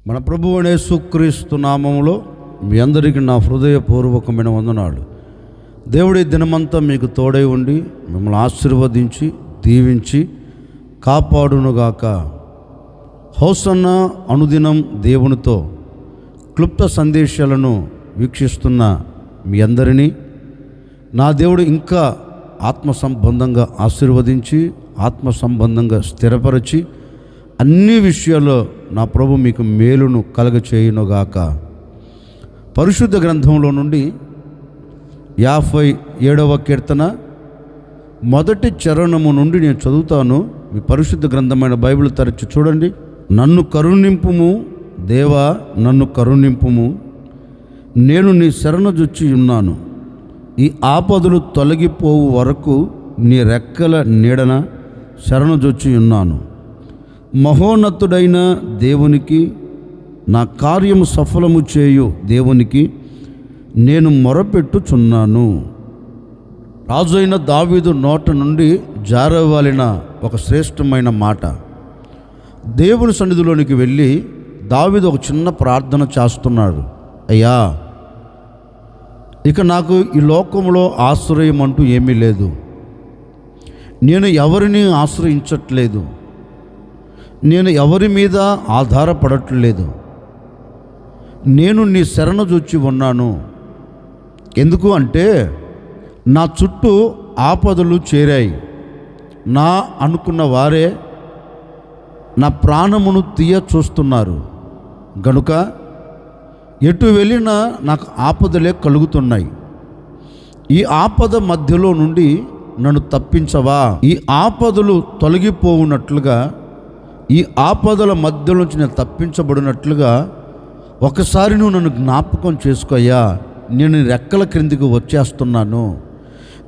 మన ప్రభువు అయిన యేసుక్రీస్తు నామములో మీ అందరికీ నా హృదయపూర్వకమైన వందనాలు. దేవుడి దినమంతా మీకు తోడై ఉండి మిమ్మల్ని ఆశీర్వదించి దీవించి కాపాడునుగాక. హోసన్న అనుదినం దేవునితో క్లుప్త సందేశాలను వీక్షిస్తున్న మీ అందరినీ నా దేవుడు ఇంకా ఆత్మ సంబంధంగా ఆశీర్వదించి ఆత్మ సంబంధంగా స్థిరపరిచి అన్ని విషయాల్లో నా ప్రభు మీకు మేలును కలగచేయునుగాక. పరిశుద్ధ గ్రంథంలో నుండి 57వ కీర్తన మొదటి చరణము నుండి నేను చదువుతాను. మీ పరిశుద్ధ గ్రంథమైన బైబిల్ తెరచి చూడండి. నన్ను కరుణింపుము దేవా, నన్ను కరుణింపుము, నేను నీ శరణుజొచ్చి ఉన్నాను. ఈ ఆపదలు తొలగిపోవు వరకు నీ రెక్కల నీడన శరణుజొచ్చి ఉన్నాను. మహోన్నతుడైన దేవునికి, నా కార్యము సఫలము చేయు దేవునికి నేను మొరపెట్టుచున్నాను. రాజు అయిన దావీదు నోట నుండి జారవాలిన ఒక శ్రేష్టమైన మాట. దేవుని సన్నిధిలోనికి వెళ్ళి దావీదు ఒక చిన్న ప్రార్థన చేస్తున్నాడు. అయ్యా, ఇక నాకు ఈ లోకంలో ఆశ్రయం అంటూ ఏమీ లేదు. నేను ఎవరిని ఆశ్రయించట్లేదు. నేను ఎవరి మీద ఆధారపడట్లేదు. నేను నీ శరణు చూచి ఉన్నాను. ఎందుకు అంటే నా చుట్టూ ఆపదలు చేరాయి. నా అనుకున్న వారే నా ప్రాణమును తీయ చూస్తున్నారు. గనుక ఎటు వెళ్ళినా నాకు ఆపదలే కలుగుతున్నాయి. ఈ ఆపద మధ్యలో నుండి నన్ను తప్పించవా? ఈ ఆపదలు తొలగిపోవునట్లుగా, ఈ ఆపదల మధ్య నుంచి నేను తప్పించబడినట్లుగా ఒకసారి నువ్వు నన్ను జ్ఞాపకం చేసుకోయ్యా. నేను నీ రెక్కల క్రిందికి వచ్చేస్తున్నాను.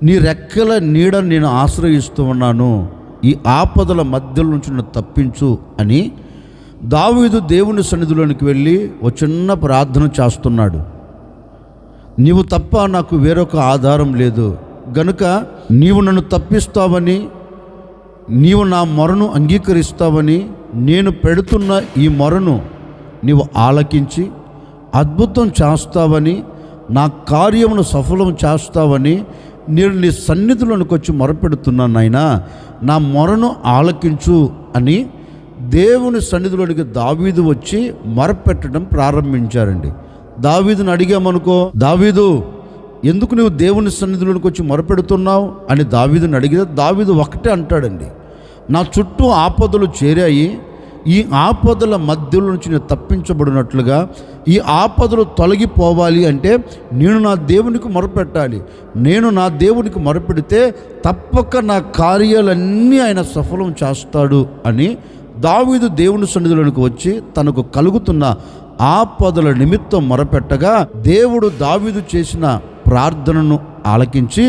నీ రెక్కల నీడ నేను ఆశ్రయిస్తూ ఉన్నాను. ఈ ఆపదల మధ్య నుంచి నన్ను తప్పించు అని దావీదు దేవుని సన్నిధిలోనికి వెళ్ళి ఒక చిన్న ప్రార్థన చేస్తున్నాడు. నీవు తప్ప నాకు వేరొక ఆధారం లేదు. గనుక నీవు నన్ను తప్పిస్తావని, నీవు నా మొరను అంగీకరిస్తావని, నేను పెడుతున్న ఈ మొరను నీవు ఆలకించి అద్భుతం చేస్తావని, నా కార్యమును సఫలం చేస్తావని నేను నీ సన్నిధిలోనికి వచ్చి మొరపెడుతున్నాను. నాయనా, నా మొరను ఆలకించు అని దేవుని సన్నిధిలోనికి దావీదు వచ్చి మొరపెట్టడం ప్రారంభించారండి. దావీదుని అడిగామనుకో, దావీదు ఎందుకు నువ్వు దేవుని సన్నిధిలోనికి వచ్చి మొరపెడుతున్నావు అని దావీదుని అడిగితే దావీదు ఒకటే అంటాడండి, నా చుట్టూ ఆపదలు చేరాయి. ఈ ఆపదల మధ్యలో నుంచి నేను తప్పించబడినట్లుగా, ఈ ఆపదలు తొలగిపోవాలి అంటే నేను నా దేవునికి మొరపెట్టాలి. నేను నా దేవునికి మొరపెడితే తప్పక నా కార్యాలన్నీ ఆయన సఫలం చేస్తాడు అని దావీదు దేవుని సన్నిధిలోనికి వచ్చి తనకు కలుగుతున్న ఆపదల నిమిత్తం మొరపెట్టగా దేవుడు దావీదు చేసిన ప్రార్థనను ఆలకించి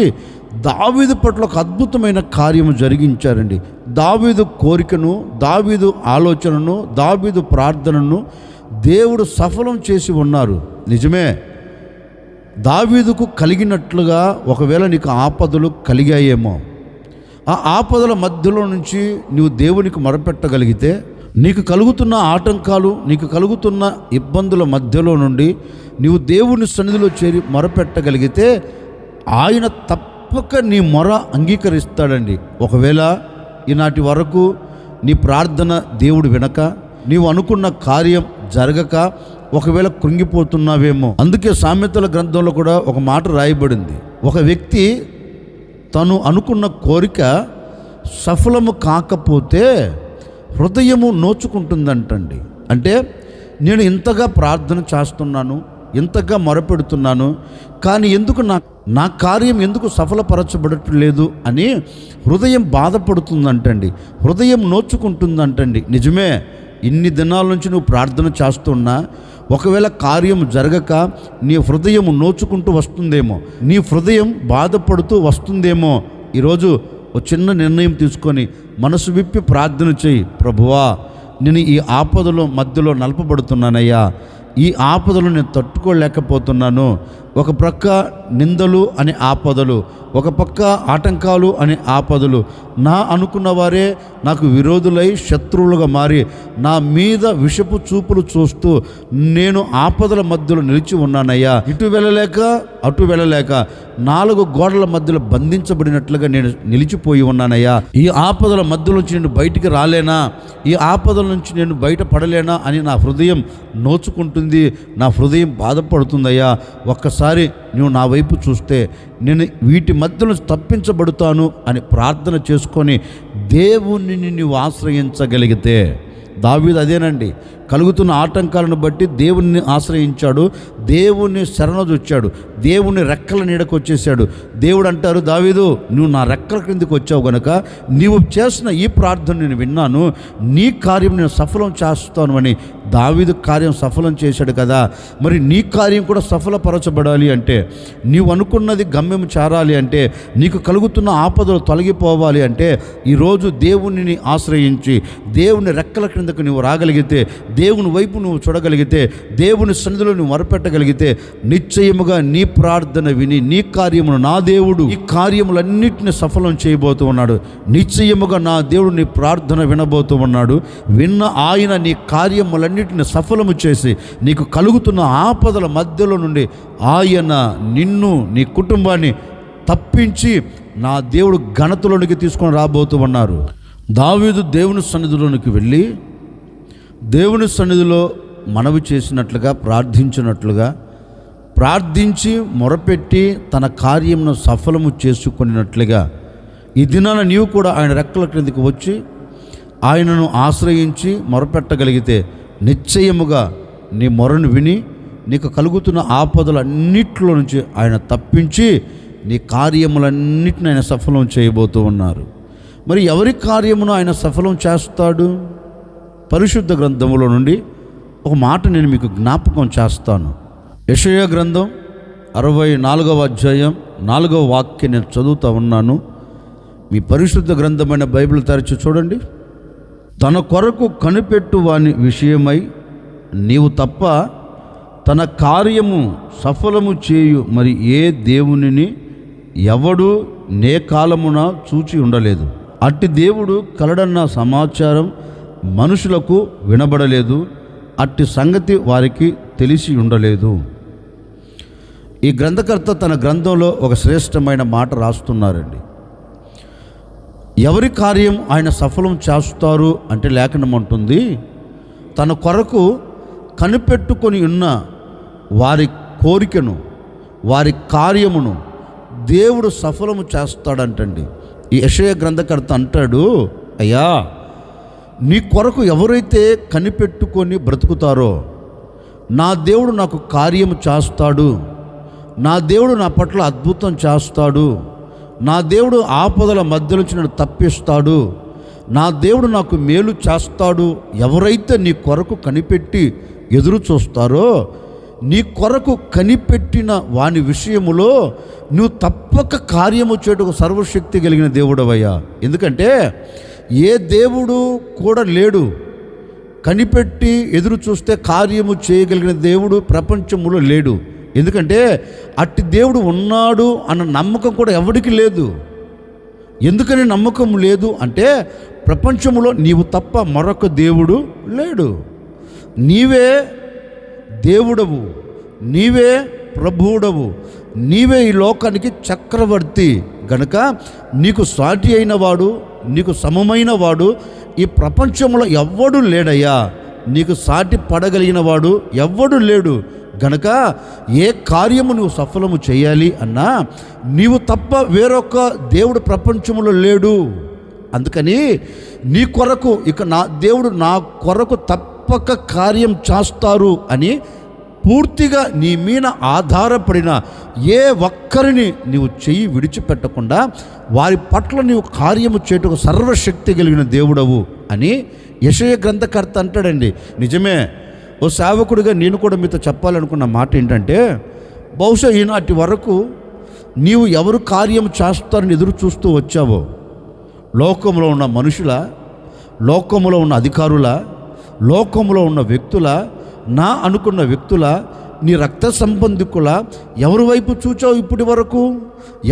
దావీదు పట్ల ఒక అద్భుతమైన కార్యము జరిగించారండి. దావీదు కోరికను, దావీదు ఆలోచనను, దావీదు ప్రార్థనను దేవుడు సఫలం చేసి ఉన్నారు. నిజమే, దావీదుకు కలిగినట్లుగా ఒకవేళ నీకు ఆపదలు కలిగాయేమో, ఆ ఆపదల మధ్యలో నుంచి నువ్వు దేవునికి మొరపెట్టగలిగితే నీకు కలుగుతున్న ఆటంకాలు, నీకు కలుగుతున్న ఇబ్బందుల మధ్యలో నుండి నీవు దేవుని సన్నిధిలో చేరి మొరపెట్టగలిగితే ఆయన తప్పక నీ మొర అంగీకరిస్తాడండి. ఒకవేళ ఈనాటి వరకు నీ ప్రార్థన దేవుడు వినక, నీవు అనుకున్న కార్యం జరగక ఒకవేళ కృంగిపోతున్నావేమో. అందుకే సామెతల గ్రంథంలో కూడా ఒక మాట రాయబడింది. ఒక వ్యక్తి తను అనుకున్న కోరిక సఫలము కాకపోతే హృదయము నోచుకుంటుందంటండి. అంటే నేను ఇంతగా ప్రార్థన చేస్తున్నాను, ఇంతగా మొరపెడుతున్నాను, కానీ ఎందుకు నా కార్యం ఎందుకు సఫలపరచబడట్లేదు అని హృదయం బాధపడుతుందంటండి, హృదయం నోచుకుంటుందంటండి. నిజమే, ఇన్ని దినాల నుంచి నువ్వు ప్రార్థన చేస్తున్నా ఒకవేళ కార్యం జరగక నీ హృదయం నోచుకుంటూ వస్తుందేమో, నీ హృదయం బాధపడుతూ వస్తుందేమో. ఈరోజు ఒక చిన్న నిర్ణయం తీసుకొని మనసు విప్పి ప్రార్థన చేయి. ప్రభువా, నేను ఈ ఆపదలో మధ్యలో నలపబడుతున్నానయ్యా, ఈ ఆపదలు నేను తట్టుకోలేకపోతున్నాను, ఒక ప్రక్క నిందలు అనే ఆపదలు, ఒక పక్క ఆటంకాలు అనే ఆపదలు. నా అనుకున్న వారే నాకు విరోధులై శత్రువులుగా మారి నా మీద విషపు చూపులు చూస్తూ నేను ఆపదల మధ్యలో నిలిచి ఉన్నానయ్యా. ఇటు వెళ్ళలేక అటు వెళ్ళలేక 4 గోడల మధ్యలో బంధించబడినట్లుగా నేను నిలిచిపోయి ఉన్నానయ్యా. ఈ ఆపదల మధ్య నుంచి నేను బయటికి రాలేనా, ఈ ఆపదల నుంచి నేను బయటపడలేనా అని నా హృదయం నోచుకుంటుంది, నా హృదయం బాధపడుతుందయ్యా. ఒక్కసారి నువ్వు నా వైపు చూస్తే నేను వీటి మధ్యలో తప్పించబడుతాను అని ప్రార్థన చేసుకొని దేవుణ్ణి నువ్వు ఆశ్రయించగలిగితే, దావీదు అదేనండి, కలుగుతున్న ఆటంకాలను బట్టి దేవుణ్ణి ఆశ్రయించాడు, దేవుణ్ణి శరణజొచ్చాడు, దేవుని రెక్కల నీడకు వచ్చేసాడు. దేవుడు అంటారు, దావీదు నువ్వు నా రెక్కల క్రిందికి వచ్చావు గనుక నీవు చేసిన ఈ ప్రార్థన నేను విన్నాను, నీ కార్యం నేను సఫలం చేస్తాను అని. దావీదు కార్యం సఫలం చేశాడు కదా, మరి నీ కార్యం కూడా సఫలపరచబడాలి అంటే, నీవు అనుకున్నది గమ్యం చేరాలి అంటే, నీకు కలుగుతున్న ఆపదలు తొలగిపోవాలి అంటే, ఈరోజు దేవునిని ఆశ్రయించి దేవుని రెక్కల క్రిందకు నువ్వు రాగలిగితే, దేవుని వైపు నువ్వు చూడగలిగితే, దేవుని సన్నిధిలో నువ్వు మొరపెట్టగలిగితే, నిశ్చయముగా నీ ప్రార్థన విని నీ కార్యమును నా దేవుడు ఈ కార్యములన్నింటినీ సఫలం చేయబోతూ ఉన్నాడు. నిశ్చయముగా నా దేవుడు నీ ప్రార్థన వినబోతూ ఉన్నాడు. విన్న ఆయన నీ కార్యములన్నింటినీ సఫలము చేసి నీకు కలుగుతున్న ఆపదల మధ్యలో నుండి ఆయన నిన్ను నీ కుటుంబాన్ని తప్పించి నా దేవుడు ఘనతలోనికి తీసుకొని రాబోతూ ఉన్నారు. దావీదు దేవుని సన్నిధిలోనికి వెళ్ళి దేవుని సన్నిధిలో మనవి చేసినట్లుగా, ప్రార్థించినట్లుగా, ప్రార్థించి మొరపెట్టి తన కార్యమును సఫలము చేసుకున్నట్లుగా ఈ దినాన నీవు కూడా ఆయన రెక్కల క్రిందికి వచ్చి ఆయనను ఆశ్రయించి మొరపెట్టగలిగితే నిశ్చయముగా నీ మొరను విని నీకు కలుగుతున్న ఆపదలన్నిటిలో నుంచి ఆయన తప్పించి నీ కార్యములన్నిటిని ఆయన సఫలం చేయబోతూ ఉన్నారు. మరి ఎవరి కార్యమును ఆయన సఫలం చేస్తాడు? పరిశుద్ధ గ్రంథములో నుండి ఒక మాట నేను మీకు జ్ఞాపకం చేస్తాను. యెషయా గ్రంథం 64వ అధ్యాయం 4వ వాక్యం నేను చదువుతూ ఉన్నాను. మీ పరిశుద్ధ గ్రంథమైన బైబిల్ తెరచి చూడండి. తన కొరకు కనిపెట్టు వాని విషయమై నీవు తప్ప తన కార్యము సఫలము చేయు మరి ఏ దేవునిని ఎవడు నే కాలమున చూచి ఉండలేదు. అట్టి దేవుడు కలడన్న సమాచారం మనుషులకు వినబడలేదు, అట్టి సంగతి వారికి తెలిసి ఉండలేదు. ఈ గ్రంథకర్త తన గ్రంథంలో ఒక శ్రేష్టమైన మాట రాస్తున్నారండి. ఎవరి కార్యం ఆయన సఫలం చేస్తారు అంటే లేఖనం అంటుంది, తన కొరకు కనిపెట్టుకొని ఉన్న వారి కోరికను, వారి కార్యమును దేవుడు సఫలము చేస్తాడంటండి. ఈ యెషయా గ్రంథకర్త అంటాడు, అయ్యా నీ కొరకు ఎవరైతే కనిపెట్టుకొని బ్రతుకుతారో నా దేవుడు నాకు కార్యము చేస్తాడు, నా దేవుడు నా పట్ల అద్భుతం చేస్తాడు, నా దేవుడు ఆపదల మధ్య నుంచి నన్ను తప్పిస్తాడు, నా దేవుడు నాకు మేలు చేస్తాడు. ఎవరైతే నీ కొరకు కనిపెట్టి ఎదురు చూస్తారో, నీ కొరకు కనిపెట్టిన వాని విషయములో నువ్వు తప్పక కార్యము చేయుటకు సర్వశక్తి కలిగిన దేవుడవయ్యా. ఎందుకంటే ఏ దేవుడు కూడా లేడు, కనిపెట్టి ఎదురు చూస్తే కార్యము చేయగలిగిన దేవుడు ప్రపంచంలో లేడు. ఎందుకంటే అట్టి దేవుడు ఉన్నాడు అన్న నమ్మకం కూడా ఎవరికి లేదు. ఎందుకని నమ్మకం లేదు అంటే, ప్రపంచంలో నీవు తప్ప మరొక దేవుడు లేడు. నీవే దేవుడవు, నీవే ప్రభువుడవు, నీవే ఈ లోకానికి చక్రవర్తి గనుక నీకు సాటి అయిన వాడు, నీకు సమమైన వాడు ఈ ప్రపంచంలో ఎవ్వడు లేడయ్యా. నీకు సాటి పడగలిగిన వాడు ఎవ్వడు లేడు గనుక ఏ కార్యము నువ్వు సఫలము చేయాలి అన్నా నీవు తప్ప వేరొక దేవుడు ప్రపంచంలో లేడు. అందుకని నీ కొరకు ఇక నా దేవుడు నా కొరకు తప్పక కార్యం చేస్తారు అని పూర్తిగా నీ మీద ఆధారపడిన ఏ ఒక్కరిని నీవు చెయ్యి విడిచిపెట్టకుండా వారి పట్ల నీవు కార్యము చేయుటకు సర్వశక్తి కలిగిన దేవుడవు అని యెషయా గ్రంథకర్త అంటాడండి. నిజమే, ఓ సేవకుడిగా నేను కూడా మీతో చెప్పాలనుకున్న మాట ఏంటంటే, బహుశా ఈనాటి వరకు నీవు ఎవరు కార్యం చేస్తారని ఎదురు చూస్తూ వచ్చావో, లోకంలో ఉన్న మనుషుల, లోకంలో ఉన్న అధికారుల, లోకంలో ఉన్న వ్యక్తుల, నా అనుకున్న వ్యక్తుల, నీ రక్త సంబంధికుల ఎవరి వైపు చూచావు ఇప్పటి వరకు?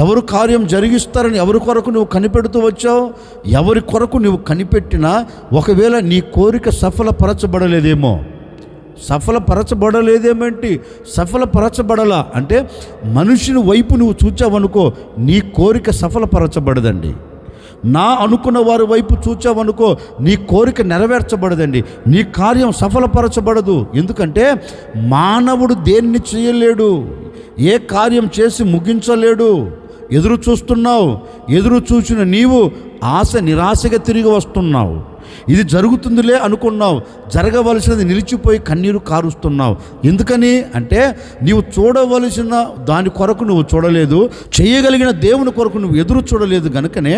ఎవరు కార్యం జరిగిస్తారని ఎవరి కొరకు నువ్వు కనిపెడుతూ వచ్చావు? ఎవరి కొరకు నువ్వు కనిపెట్టినా ఒకవేళ నీ కోరిక సఫలపరచబడలేదేమేంటి? సఫలపరచబడలా అంటే మనుషుని వైపు నువ్వు చూచావనుకో, నీ కోరిక సఫలపరచబడదండి. నా అనుకున్న వారి వైపు చూచావనుకో, నీ కోరిక నెరవేర్చబడదండి, నీ కార్యం సఫలపరచబడదు. ఎందుకంటే మానవుడు దేన్ని చేయలేడు, ఏ కార్యం చేసి ముగించలేడు. ఎదురు చూస్తున్నావు, ఎదురు చూసిన నీవు ఆశ నిరాశగా తిరిగి వస్తున్నావు. ఇది జరుగుతుందిలే అనుకున్నావు, జరగవలసినది నిలిచిపోయి కన్నీరు కారుస్తున్నావు. ఎందుకని అంటే నీవు చూడవలసిన దాని కొరకు నువ్వు చూడలేదు, చేయగలిగిన దేవుని కొరకు నువ్వు ఎదురు చూడలేదు. కనుకనే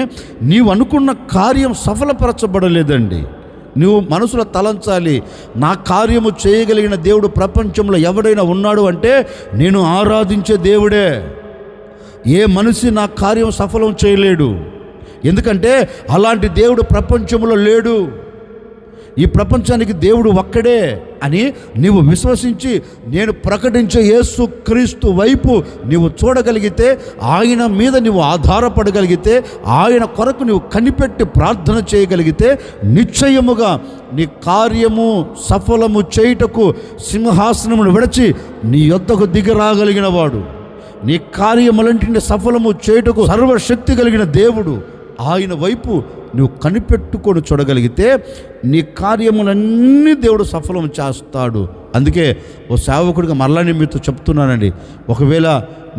నీవు అనుకున్న కార్యం సఫలపరచబడలేదండి. నువ్వు మనసులో తలంచాలి, నా కార్యము చేయగలిగిన దేవుడు ప్రపంచంలో ఎవడైనా ఉన్నాడు అంటే నేను ఆరాధించే దేవుడే. ఏ మనిషి నా కార్యం సఫలం చేయలేడు. ఎందుకంటే అలాంటి దేవుడు ప్రపంచంలో లేడు. ఈ ప్రపంచానికి దేవుడు ఒక్కడే అని నీవు విశ్వసించి నేను ప్రకటించే యేసు క్రీస్తు వైపు నీవు చూడగలిగితే, ఆయన మీద నీవు ఆధారపడగలిగితే, ఆయన కొరకు నీవు కనిపెట్టి ప్రార్థన చేయగలిగితే నిశ్చయముగా నీ కార్యము సఫలము చేయుటకు సింహాసనమును విడిచి నీ యొద్దకు దిగిరాగలిగిన వాడు, నీ కార్యములంటిని సఫలము చేయుటకు సర్వశక్తి కలిగిన దేవుడు, ఆయన వైపు నువ్వు కనిపెట్టుకొని చూడగలిగితే నీ కార్యములన్నీ దేవుడు సఫలం చేస్తాడు. అందుకే ఓ సేవకుడిగా మరలా నేను మీతో చెప్తున్నానండి, ఒకవేళ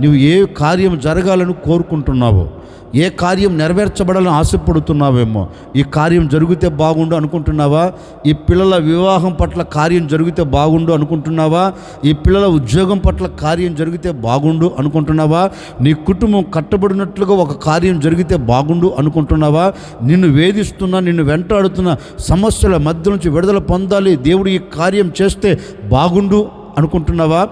నువ్వు ఏ కార్యం జరగాలని కోరుకుంటున్నావో, ఏ కార్యం నెరవేర్చబడాలని ఆశపడుతున్నావేమో, ఈ కార్యం జరిగితే బాగుండు అనుకుంటున్నావా? ఈ పిల్లల వివాహం పట్ల కార్యం జరిగితే బాగుండు అనుకుంటున్నావా? ఈ పిల్లల ఉద్యోగం పట్ల కార్యం జరిగితే బాగుండు అనుకుంటున్నావా? నీ కుటుంబం కట్టబడినట్లుగా ఒక కార్యం జరిగితే బాగుండు అనుకుంటున్నావా? నిన్ను వేధిస్తున్నా, నిన్ను వెంటాడుతున్న సమస్యల మధ్య నుంచి విడుదల పొందాలి, దేవుడు ఈ కార్యం చేస్తే బాగుండు అనుకుంటున్నావా?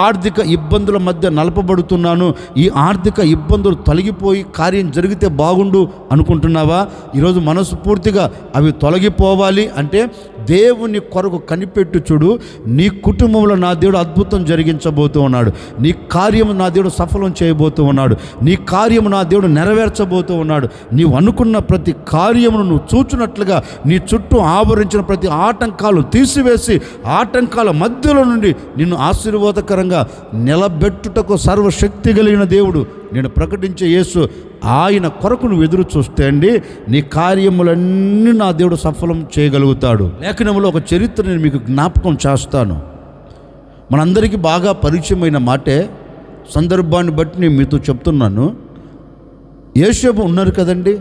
ఆర్థిక ఇబ్బందుల మధ్య నలపబడుతున్నాను, ఈ ఆర్థిక ఇబ్బందులు తొలగిపోయి కార్యం జరిగితే బాగుండు అనుకుంటున్నావా? ఈరోజు మనసు పూర్తిగా అవి తొలగిపోవాలి అంటే దేవుని కొరకు కనిపెట్టు చూడు. నీ కుటుంబంలో నా దేవుడు అద్భుతం జరిగించబోతూ ఉన్నాడు, నీ కార్యము నా దేవుడు సఫలం చేయబోతూ ఉన్నాడు, నీ కార్యము నా దేవుడు నెరవేర్చబోతూ ఉన్నాడు. నీవు అనుకున్న ప్రతి కార్యమును నువ్వు చూచున్నట్లుగా నీ చుట్టూ ఆవరించిన ప్రతి ఆటంకాలు తీసివేసి, ఆటంకాల మధ్యలో నుండి నిన్ను ఆశీర్వాదకరంగా నిలబెట్టుటకు సర్వశక్తి కలిగిన దేవుడు, నేను ప్రకటించే యేసు, ఆయన కొరకు నువ్వు ఎదురు చూస్తే అండి నీ కార్యములన్నీ నా దేవుడు సఫలం చేయగలుగుతాడు. లేఖనములో ఒక చరిత్ర నేను మీకు జ్ఞాపకం చేస్తాను. మనందరికీ బాగా పరిచయమైన మాటే, సందర్భాన్ని బట్టి నేను మీతో చెప్తున్నాను. యోసేపు ఉన్నారు కదండి,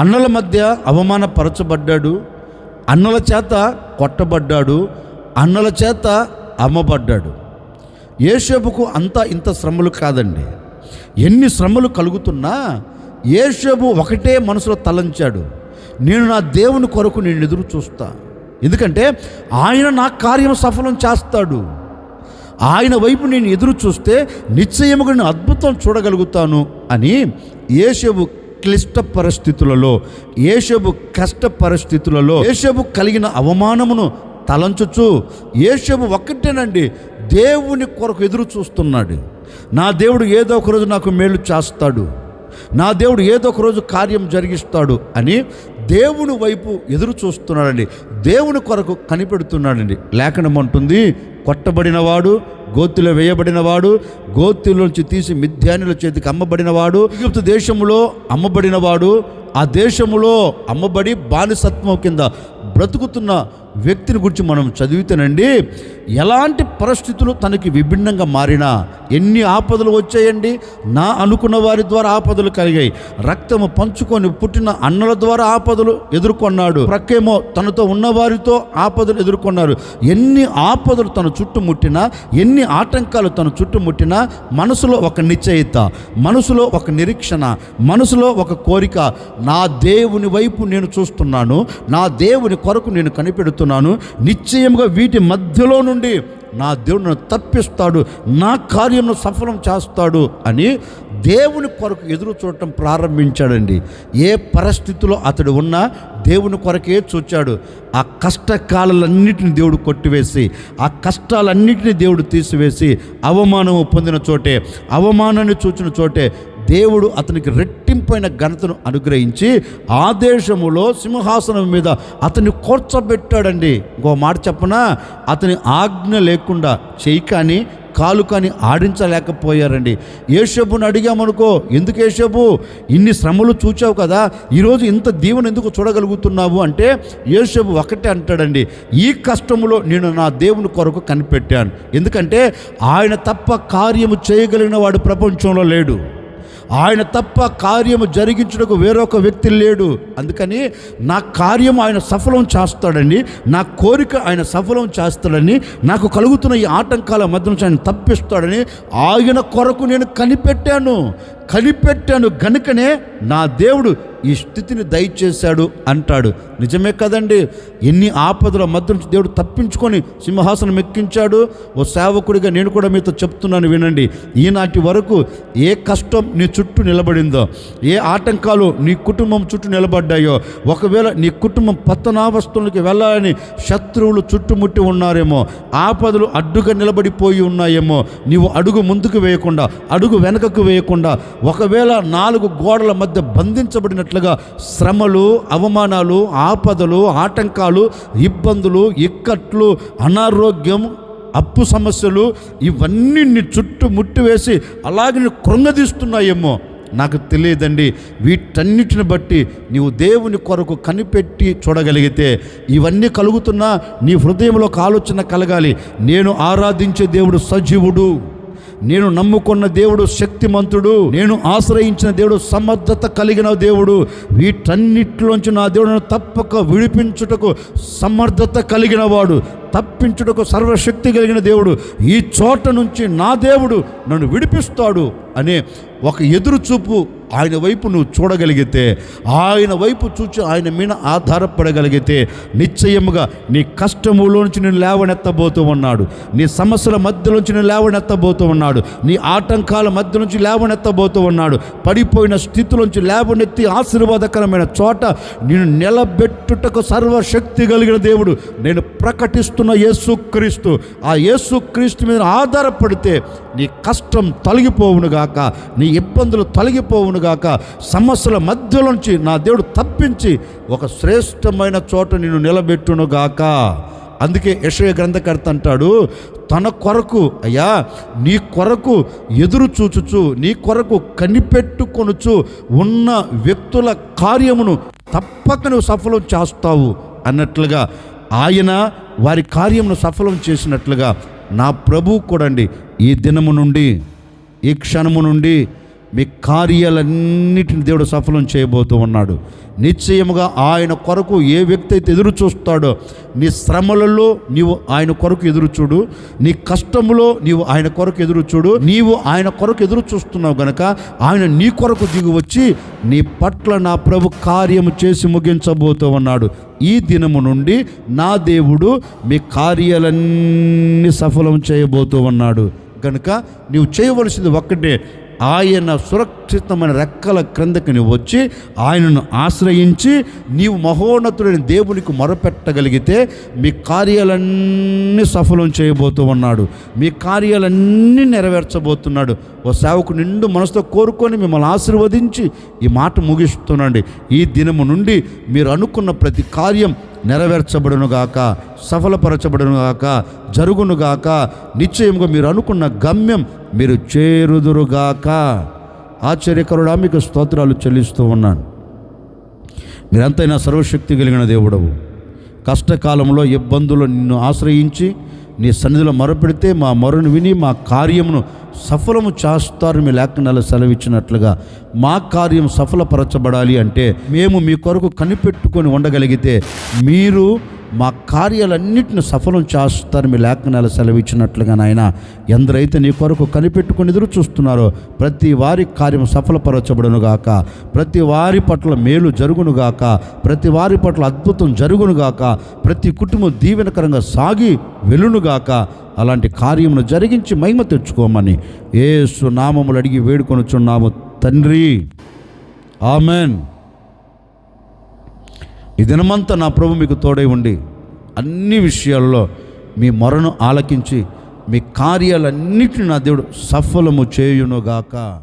అన్నల మధ్య అవమానపరచబడ్డాడు, అన్నల చేత కొట్టబడ్డాడు, అన్నల చేత అమ్మబడ్డాడు. యోసేపుకు అంతా ఇంత శ్రమలు కాదండి. ఎన్ని శ్రమలు కలుగుతున్నా యోసేపు ఒకటే మనసులో తలంచాడు, నేను నా దేవుని కొరకు నేను ఎదురు చూస్తా, ఎందుకంటే ఆయన నా కార్యం సఫలం చేస్తాడు, ఆయన వైపు నేను ఎదురు చూస్తే నిశ్చయముగా నేను అద్భుతం చూడగలుగుతాను అని యోసేపు క్లిష్ట పరిస్థితులలో, యోసేపు కష్ట పరిస్థితులలో, యోసేపు కలిగిన అవమానమును తలంచుచు యోసేపు ఒక్కటేనండి దేవుని కొరకు ఎదురు చూస్తున్నాడు. నా దేవుడు ఏదో ఒక రోజు నాకు మేలు చేస్తాడు, నా దేవుడు ఏదో ఒక రోజు కార్యం జరిగిస్తాడు అని దేవుని వైపు ఎదురు చూస్తున్నాడండి, దేవుని కొరకు కనిపెడుతున్నాడండి. లేఖనం అంటుంది, కొట్టబడినవాడు, గోతిలో వేయబడినవాడు, గోతిలోంచి తీసి మిద్యానుల చేతికి అమ్మబడినవాడు, ఈజిప్టు దేశంలో అమ్మబడినవాడు, ఆ దేశంలో అమ్మబడి బానిసత్వం కింద బ్రతుకుతున్న వ్యక్తిని గురించి మనం చదివితేనండి, ఎలాంటి పరిస్థితులు తనకి విభిన్నంగా మారినా, ఎన్ని ఆపదలు వచ్చాయండి. నా అనుకున్న వారి ద్వారా ఆపదలు కలిగాయి, రక్తము పంచుకొని పుట్టిన అన్నల ద్వారా ఆపదలు ఎదుర్కొన్నాడు, ప్రక్కేమో తనతో ఉన్నవారితో ఆపదలు ఎదుర్కొన్నారు. ఎన్ని ఆపదలు తన చుట్టుముట్టినా, ఎన్ని ఆటంకాలు తన చుట్టుముట్టినా మనసులో ఒక నిశ్చయిత, మనసులో ఒక నిరీక్షణ, మనసులో ఒక కోరిక, నా దేవుని వైపు నేను చూస్తున్నాను, నా దేవుని కొరకు నేను కనిపెడుతున్నాను, నిశ్చయంగా వీటి మధ్యలో నుండి నా దేవుడు నన్ను తప్పిస్తాడు, నా కార్యంను సఫలం చేస్తాడు అని దేవుని కొరకు ఎదురు చూడటం ప్రారంభించాడండి. ఏ పరిస్థితిలో అతడు ఉన్నా దేవుని కొరకే చూచాడు. ఆ కష్టకాలన్నిటిని దేవుడు కొట్టివేసి, ఆ కష్టాలన్నిటిని దేవుడు తీసివేసి, అవమానం పొందిన చోటే, అవమానాన్ని చూచిన చోటే దేవుడు అతనికి రెట్టింపైన ఘనతను అనుగ్రహించి ఆ దేశములో సింహాసనం మీద అతన్ని కూర్చోబెట్టాడండి. ఇంకో మాట చెప్పనా, అతని ఆజ్ఞ లేకుండా చెయ్యి కానీ కాలు కానీ ఆడించలేకపోయారండి. యోసేపుని అడిగామనుకో, ఎందుకు యోసేపు ఇన్ని శ్రమలు చూచావు కదా, ఈరోజు ఇంత దీవెన ఎందుకు చూడగలుగుతున్నావు అంటే యోసేపు ఒకటే అంటాడండి, ఈ కష్టములో నేను నా దేవుని కొరకు కనిపెట్టాను. ఎందుకంటే ఆయన తప్ప కార్యము చేయగలిగిన వాడు ప్రపంచంలో లేడు. ఆయన తప్ప కార్యము జరిగించుటకు వేరొక వ్యక్తి లేడు. అందుకని నా కార్యం ఆయన సఫలం చేస్తాడని, నా కోరిక ఆయన సఫలం చేస్తాడని, నాకు కలుగుతున్న ఈ ఆటంకాల మధ్య నుంచి ఆయన తప్పిస్తాడని ఆయన కొరకు నేను కనిపెట్టాను గనుకనే నా దేవుడు ఈ స్థితిని దయచేశాడు అంటాడు. నిజమే కదండి. ఎన్ని ఆపదల మధ్య నుంచి దేవుడు తప్పించుకొని సింహాసనం ఎక్కించాడు. ఓ సేవకుడిగా నేను కూడా మీతో చెప్తున్నాను, వినండి. ఈనాటి వరకు ఏ కష్టం నీ చుట్టూ నిలబడిందో, ఏ ఆటంకాలు నీ కుటుంబం చుట్టూ నిలబడ్డాయో, ఒకవేళ నీ కుటుంబం పతనావస్థలోకి వెళ్ళాలని శత్రువులు చుట్టుముట్టి ఉన్నారేమో, ఆపదలు అడ్డుగా నిలబడిపోయి ఉన్నాయేమో, నీవు అడుగు ముందుకు వేయకుండా అడుగు వెనకకు వేయకుండా ఒకవేళ 4 గోడల మధ్య బంధించబడినట్లుగా శ్రమలు, అవమానాలు, ఆపదలు, ఆటంకాలు, ఇబ్బందులు, ఇక్కట్లు, అనారోగ్యం, అప్పు సమస్యలు ఇవన్నీ నీ చుట్టూ ముట్టివేసి అలాగే కృంగదీస్తున్నాయేమో, నాకు తెలియదండి. వీటన్నిటిని బట్టి నీవు దేవుని కొరకు కనిపెట్టి చూడగలిగితే ఇవన్నీ కలుగుతున్నా నీ హృదయంలో ఒక ఆలోచన కలగాలి, నేను ఆరాధించే దేవుడు సజీవుడు, నేను నమ్ముకున్న దేవుడు శక్తిమంతుడు, నేను ఆశ్రయించిన దేవుడు సమర్థత కలిగిన దేవుడు, వీటన్నిటిలోంచి నా దేవుడు తప్పక విడిపించుటకు సమర్థత కలిగిన వాడు, తప్పించుటకు సర్వశక్తి కలిగిన దేవుడు, ఈ చోట నుంచి నా దేవుడు నన్ను విడిపిస్తాడు అనే ఒక ఎదురుచూపు ఆయన వైపు నువ్వు చూడగలిగితే, ఆయన వైపు చూచి ఆయన మీద ఆధారపడగలిగితే నిశ్చయముగా నీ కష్టములోంచి నేను లేవనెత్తబోతూ ఉన్నాడు, నీ సమస్యల మధ్యలోంచి నేను లేవనెత్తబోతూ ఉన్నాడు, నీ ఆటంకాల మధ్య నుంచి లేవనెత్తబోతూ ఉన్నాడు, పడిపోయిన స్థితిలోంచి లేవనెత్తి ఆశీర్వాదకరమైన చోట నేను నిలబెట్టుటకు సర్వశక్తి కలిగిన దేవుడు నేను ప్రకటిస్తున్న యేసుక్రీస్తు. ఆ యేసుక్రీస్తు మీద ఆధారపడితే నీ కష్టం తొలగిపోవునుగాక, నీ ఇబ్బందులు తొలగిపోవునుగాక, సమస్యల మధ్యలోంచి నా దేవుడు తప్పించి ఒక శ్రేష్టమైన చోట నిన్ను నిలబెట్టునుగాక. అందుకే యెషయా గ్రంథకర్త అంటాడు, తన కొరకు అయ్యా నీ కొరకు ఎదురు చూచుచు, నీ కొరకు కనిపెట్టుకొనుచు ఉన్న వ్యక్తుల కార్యమును తప్పక నువ్వు సఫలం చేస్తావు అన్నట్లుగా ఆయన వారి కార్యమును సఫలం చేసినట్లుగా నా ప్రభువు కూడా అండి ఈ దినము నుండి, ఈ క్షణము నుండి మీ కార్యాలన్నిటిని దేవుడు సఫలం చేయబోతూ ఉన్నాడు. నిశ్చయముగా ఆయన కొరకు ఏ వ్యక్తి అయితే ఎదురు చూస్తాడో, నీ శ్రమలలో నీవు ఆయన కొరకు ఎదురు చూడు, నీ కష్టములో నీవు ఆయన కొరకు ఎదురు చూడు. నీవు ఆయన కొరకు ఎదురు చూస్తున్నావు గనక ఆయన నీ కొరకు దిగి వచ్చి నీ పట్ల నా ప్రభు కార్యము చేసి ముగించబోతూ ఉన్నాడు. ఈ దినము నుండి నా దేవుడు మీ కార్యాలన్నీ సఫలం చేయబోతూ ఉన్నాడు. కనుక నీవు చేయవలసింది ఒక్కటే, ఆయన సురక్షితమైన రెక్కల క్రిందకి నువ్వు వచ్చి ఆయనను ఆశ్రయించి నీవు మహోన్నతుడైన దేవునికి మొరపెట్టగలిగితే మీ కార్యాలన్నీ సఫలం చేయబోతూ ఉన్నాడు, మీ కార్యాలన్నీ నెరవేర్చబోతున్నాడు. ఓ సేవకు నిండు మనసుతో కోరుకొని మిమ్మల్ని ఆశీర్వదించి ఈ మాట ముగిస్తున్నాండి. ఈ దినము నుండి మీరు అనుకున్న ప్రతి కార్యం నెరవేర్చబడునుగాక, సఫలపరచబడునుగాక, జరుగునుగాక. నిశ్చయంగా మీరు అనుకున్న గమ్యం మీరు చేరుదురుగాక. ఆశ్చర్యకరుడా మీకు స్తోత్రాలు చెల్లిస్తూ ఉన్నాను. మీరంతైనా సర్వశక్తి కలిగిన దేవుడవు. కష్టకాలంలో ఇబ్బందులు నిన్ను ఆశ్రయించి నీ సన్నిధిలో మొరపెడితే మా మొరను విని మా కార్యమును సఫలము చేస్తారు. మీ లేఖనాలు సెలవిచ్చినట్లుగా మా కార్యం సఫలపరచబడాలి అంటే మేము మీ కొరకు కనిపెట్టుకొని ఉండగలిగితే మీరు మా కార్యాలన్నింటిని సఫలం చేస్తారు. మీ లేఖనాలు సెలవిచ్చినట్లుగా నాయన, ఎందరైతే నీ కొరకు కనిపెట్టుకొని ఎదురు చూస్తున్నారో ప్రతి వారి కార్యం సఫలపరచబడునుగాక, ప్రతి వారి పట్ల మేలు జరుగునుగాక, ప్రతి వారి పట్ల అద్భుతం జరుగునుగాక, ప్రతి కుటుంబం దీవెనకరంగా సాగి వెలునుగాక. అలాంటి కార్యమును జరిగించి మహిమ తెచ్చుకోమని యేసు నామములు అడిగి వేడుకొనుచున్నాము తండ్రి. ఆమెన్. ఈ దినమంతా నా ప్రభు మీకు తోడై ఉండి అన్ని విషయాల్లో మీ మొరను ఆలకించి మీ కార్యాలన్నిటిని నా దేవుడు సఫలము చేయునుగాక.